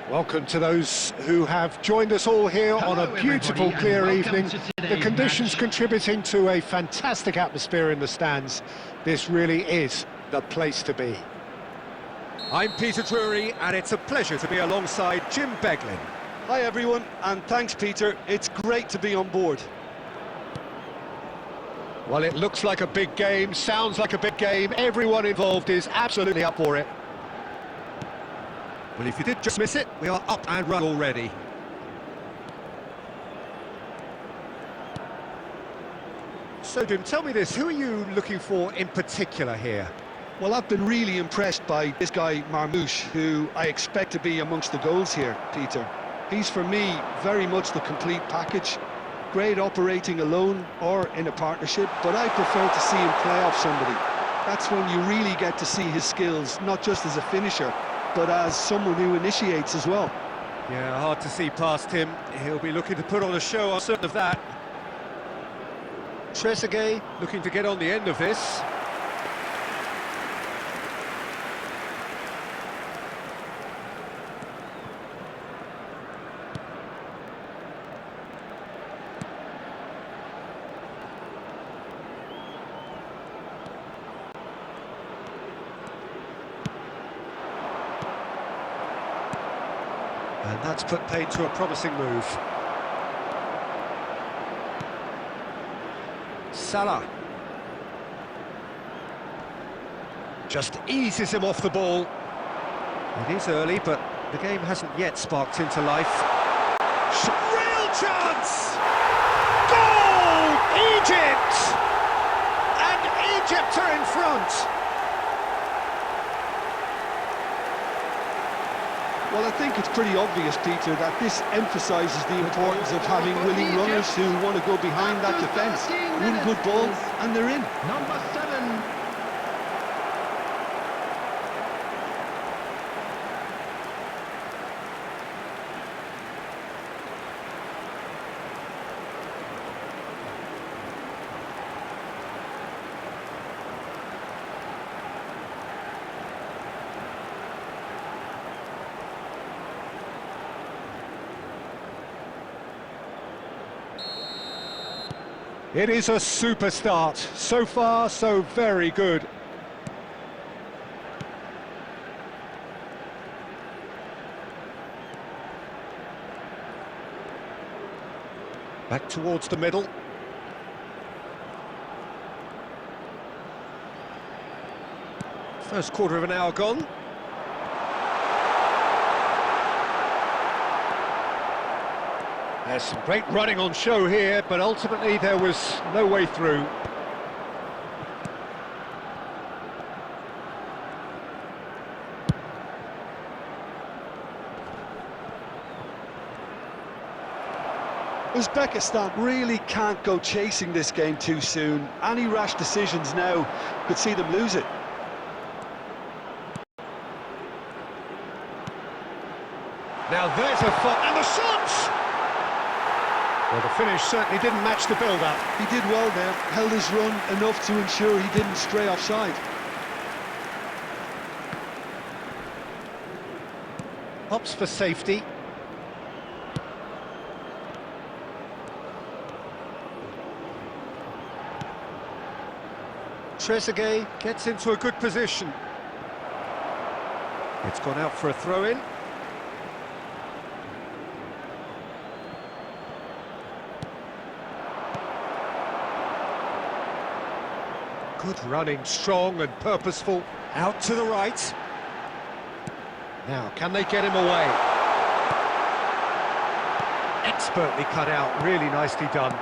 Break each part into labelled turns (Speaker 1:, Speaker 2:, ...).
Speaker 1: Welcome to those who have joined us all here on a beautiful, clear evening. The conditions contributing to a fantastic atmosphere in the stands. This really is the place to be.
Speaker 2: I'm Peter Drury, and it's a pleasure to be alongside Jim Beglin.
Speaker 3: Hi everyone, and thanks Peter, it's great to be on board.
Speaker 1: Well, it looks like a big game, sounds like a big game, everyone involved is absolutely up for it.
Speaker 2: Well, if you did just miss it, we are up and run already. So Jim, tell me this, who are you looking for in particular here?
Speaker 3: Well, I've been really impressed by this guy Marmoush, who I expect to be amongst the goals here, Peter. He's for me very much the complete package. Great operating alone or in a partnership, but I prefer to see him play off somebody. That's when you really get to see his skills, not just as a finisher, but as someone who initiates as well.
Speaker 2: Yeah, hard to see past him. He'll be looking to put on a show, I'm certain of that. Trezeguet looking to get on the end of this. And that's put paid to a promising move. Salah. Just eases him off the ball. It is early, but the game hasn't yet sparked into life. Real chance! Goal! Egypt! And Egypt are in front!
Speaker 3: Well, I think it's pretty obvious, Peter, that this emphasises the importance of having willing runners who want to go behind that defence. One good ball, and they're in.
Speaker 4: Number 7.
Speaker 1: It is a super start. So far, so very good.
Speaker 2: Back towards the middle. First quarter of an hour gone.
Speaker 1: There's some great running on show here, but ultimately there was no way through.
Speaker 3: Uzbekistan really can't go chasing this game too soon. Any rash decisions now could see them lose it.
Speaker 1: Now there's a and the shots! Well, the finish certainly didn't match the build-up.
Speaker 3: He did well there, held his run enough to ensure he didn't stray offside.
Speaker 1: Hops for safety.
Speaker 2: Trezeguet gets into a good position. It's gone out for a throw-in. Good running, strong and purposeful. Out to the right.
Speaker 1: Now, can they get him away?
Speaker 2: Expertly cut out, really nicely done.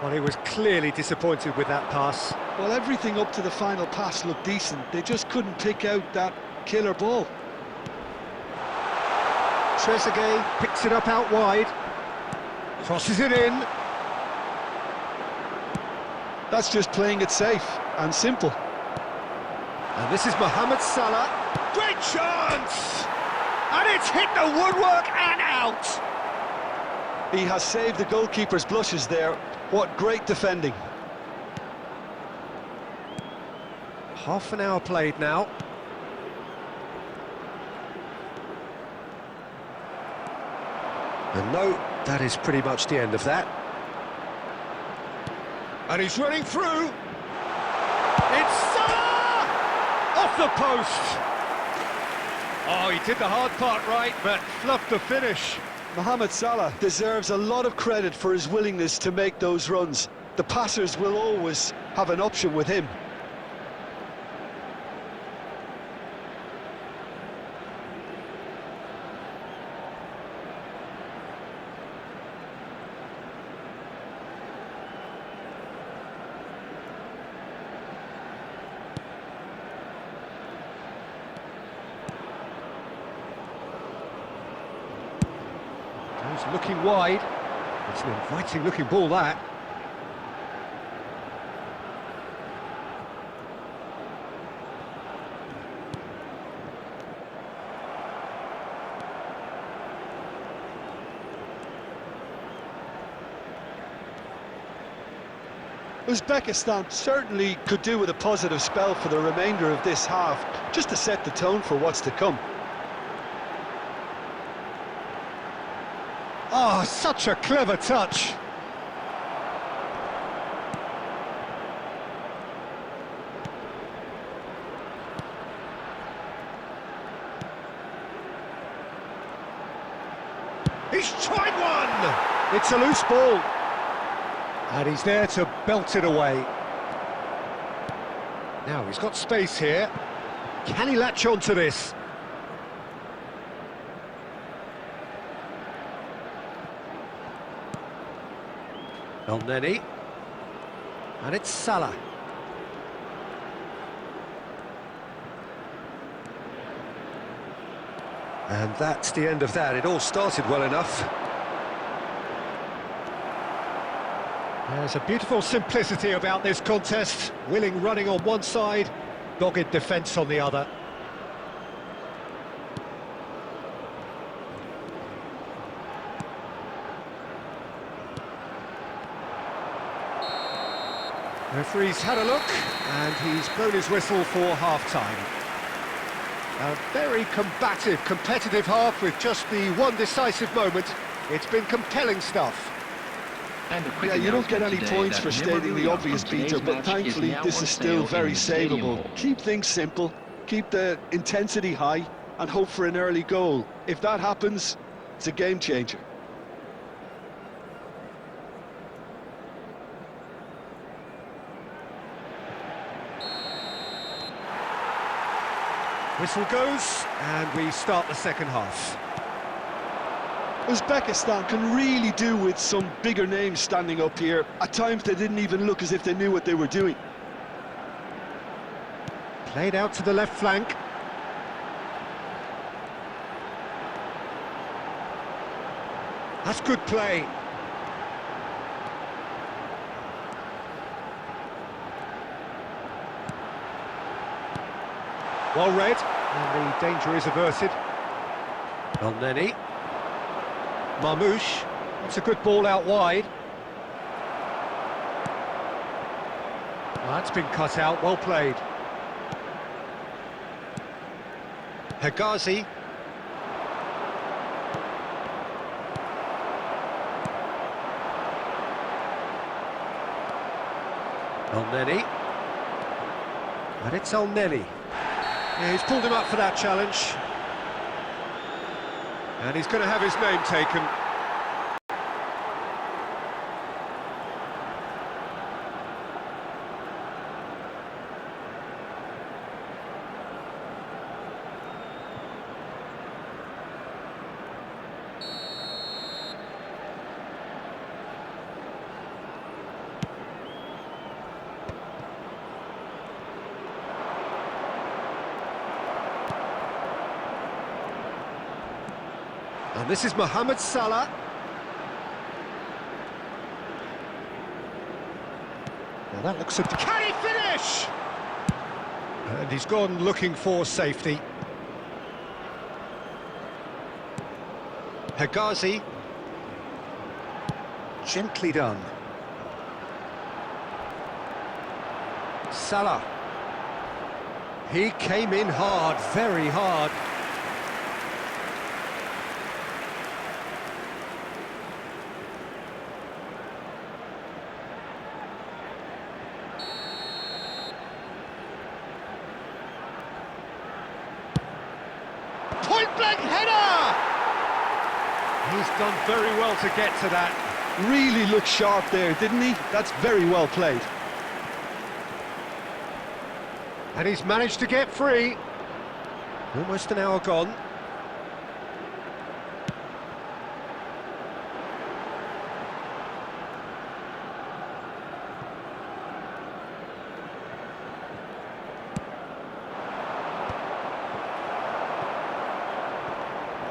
Speaker 2: Well, he was clearly disappointed with that pass.
Speaker 3: Well, everything up to the final pass looked decent. They just couldn't pick out that killer ball.
Speaker 2: Trezeguet picks it up out wide. Crosses it in.
Speaker 3: That's just playing it safe and simple.
Speaker 2: And this is Mohamed Salah. Great chance! And it's hit the woodwork and out!
Speaker 3: He has saved the goalkeeper's blushes there. What great defending.
Speaker 2: Half an hour played now. And no, that is pretty much the end of that. And he's running through. It's Salah! Off the post! Oh, he did the hard part right, but fluffed the finish.
Speaker 3: Mohamed Salah deserves a lot of credit for his willingness to make those runs. The passers will always have an option with him.
Speaker 2: He's looking wide. It's an inviting looking ball, that.
Speaker 3: Uzbekistan certainly could do with a positive spell for the remainder of this half, just to set the tone for what's to come.
Speaker 1: Oh, such a clever touch.
Speaker 2: He's tried one! It's a loose ball.
Speaker 1: And he's there to belt it away. Now he's got space here.
Speaker 2: Can he latch on to this? El-Neni. And it's Salah. And that's the end of that. It all started well enough.
Speaker 1: There's a beautiful simplicity about this contest. Willing running on one side, dogged defence on the other.
Speaker 2: The referee's had a look, and he's blown his whistle for half-time.
Speaker 1: A very combative, competitive half with just the one decisive moment. It's been compelling stuff.
Speaker 3: Yeah, you don't get any points for stating the obvious, Peter, but thankfully this is still very savable. Keep things simple, keep the intensity high, and hope for an early goal. If that happens, it's a game changer.
Speaker 2: Whistle goes, and we start the second half.
Speaker 3: Uzbekistan can really do with some bigger names standing up here. At times they didn't even look as if they knew what they were doing.
Speaker 1: Played out to the left flank.
Speaker 2: That's good play.
Speaker 1: Well read, and the danger is averted.
Speaker 2: El-Neni.
Speaker 1: Marmoush, that's a good ball out wide. That's been cut out, well played.
Speaker 2: Hegazi. El-Neni. And it's El-Neni.
Speaker 1: Yeah, he's pulled him up for that challenge.
Speaker 2: And he's going to have his name taken. And this is Mohamed Salah.
Speaker 1: Now that looks a...
Speaker 2: Can he finish?
Speaker 1: And he's gone looking for safety.
Speaker 2: Hegazi.
Speaker 1: Gently done.
Speaker 2: Salah. He came in hard, very hard.
Speaker 1: Blank header!
Speaker 2: He's done very well to get to that.
Speaker 3: Really looked sharp there, didn't he? That's very well played.
Speaker 1: And he's managed to get free.
Speaker 2: Almost an hour gone.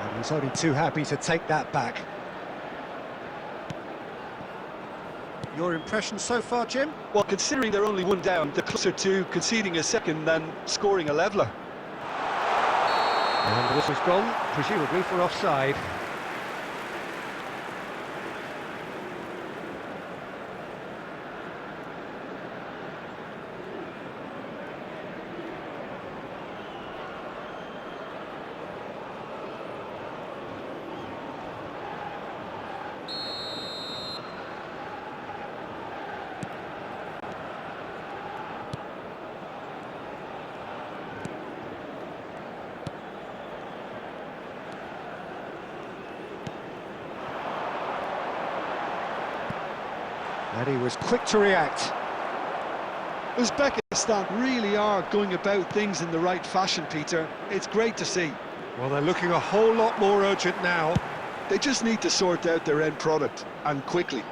Speaker 1: And he's only too happy to take that back.
Speaker 2: Your impression so far, Jim?
Speaker 3: Well, considering they're only one down, they're closer to conceding a second than scoring a leveller.
Speaker 2: And the whistle's gone, presumably for offside.
Speaker 1: And he was quick to react.
Speaker 3: Uzbekistan really are going about things in the right fashion, Peter. It's great to see.
Speaker 1: Well, they're looking a whole lot more urgent now.
Speaker 3: They just need to sort out their end product, and quickly.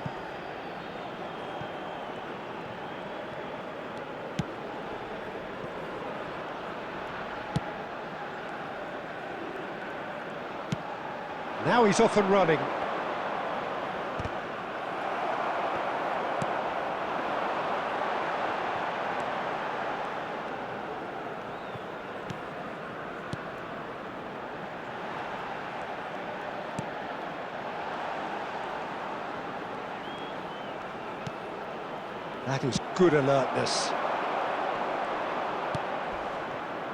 Speaker 1: Now he's off and running. That is good alertness.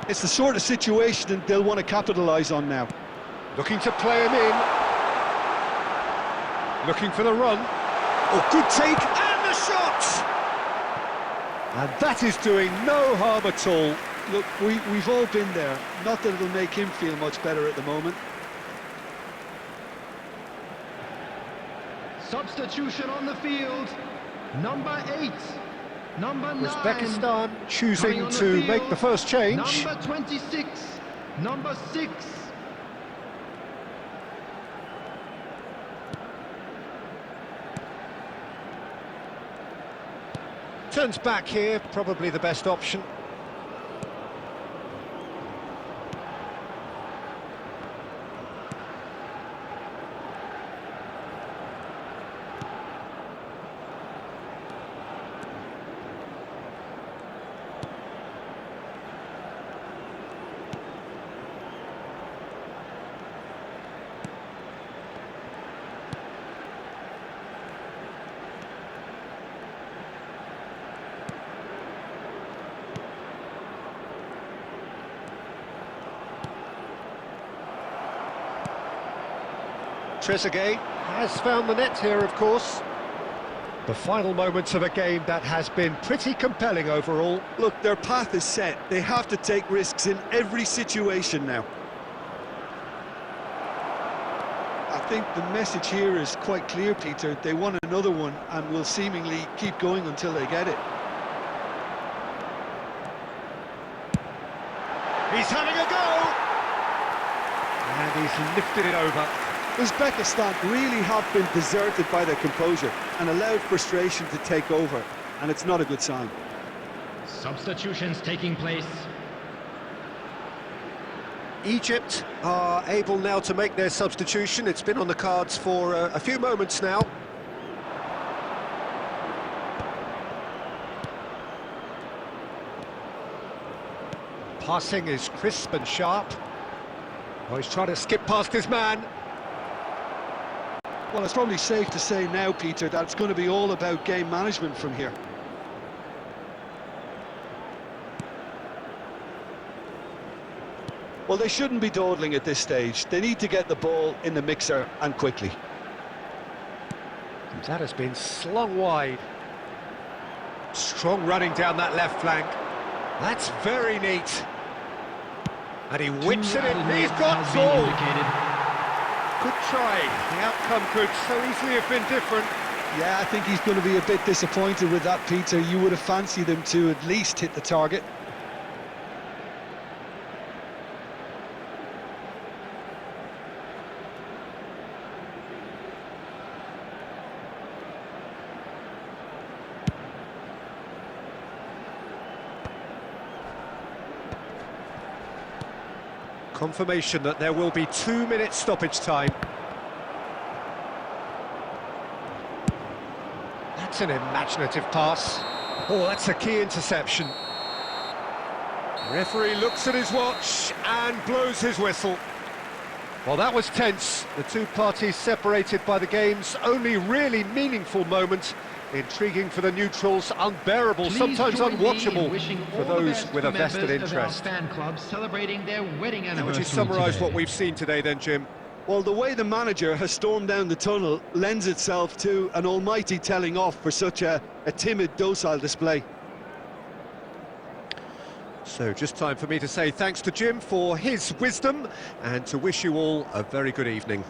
Speaker 3: It's the sort of situation that they'll want to capitalise on now.
Speaker 1: Looking to play him in. Looking for the run. Oh, good take, and the shot! And that is doing no harm at all.
Speaker 3: Look, we've all been there. Not that it'll make him feel much better at the moment.
Speaker 4: Substitution on the field. Number 8. Number 9.
Speaker 1: Uzbekistan choosing
Speaker 4: Coming on the
Speaker 1: to
Speaker 4: field,
Speaker 1: make the first change.
Speaker 4: Number 26. Number 6.
Speaker 1: Turns back here, probably the best option. Trezeguet has found the net here, of course. The final moments of a game that has been pretty compelling overall.
Speaker 3: Look, their path is set. They have to take risks in every situation now. I think the message here is quite clear, Peter. They want another one and will seemingly keep going until they get it.
Speaker 1: He's having a go! And he's lifted it over.
Speaker 3: Uzbekistan really have been deserted by their composure and allowed frustration to take over, and it's not a good sign.
Speaker 4: Substitutions taking place.
Speaker 2: Egypt are able now to make their substitution. It's been on the cards for a few moments now.
Speaker 1: Passing is crisp and sharp. Oh, he's trying to skip past his man.
Speaker 3: Well, it's probably safe to say now, Peter, that it's going to be all about game management from here. Well, they shouldn't be dawdling at this stage. They need to get the ball in the mixer, and quickly.
Speaker 1: That has been slung wide. Strong running down that left flank. That's very neat. And he whips it in.
Speaker 4: Two
Speaker 1: He's got
Speaker 4: has been
Speaker 1: goal.
Speaker 4: indicated.
Speaker 1: Good try. The outcome could so easily have been different.
Speaker 3: Yeah, I think he's going to be a bit disappointed with that, Peter. You would have fancied him to at least hit the target.
Speaker 1: Confirmation that there will be 2 minutes stoppage time. That's an imaginative pass. Oh, that's a key interception. Referee looks at his watch and blows his whistle. Well, that was tense. The two parties separated by the game's only really meaningful moment. Intriguing for the neutrals, unbearable,
Speaker 4: Please
Speaker 1: sometimes
Speaker 4: join me in
Speaker 1: unwatchable
Speaker 4: wishing
Speaker 1: for
Speaker 4: all the
Speaker 1: those
Speaker 4: best
Speaker 1: with
Speaker 4: to
Speaker 1: a vested
Speaker 4: members of our
Speaker 1: interest.
Speaker 4: fan club celebrating their wedding
Speaker 1: How
Speaker 4: anniversary
Speaker 1: would you summarise
Speaker 4: today?
Speaker 1: what we've seen today then, Jim?
Speaker 3: Well, the way the manager has stormed down the tunnel lends itself to an almighty telling off for such a timid, docile display.
Speaker 1: So just time for me to say thanks to Jim for his wisdom and to wish you all a very good evening.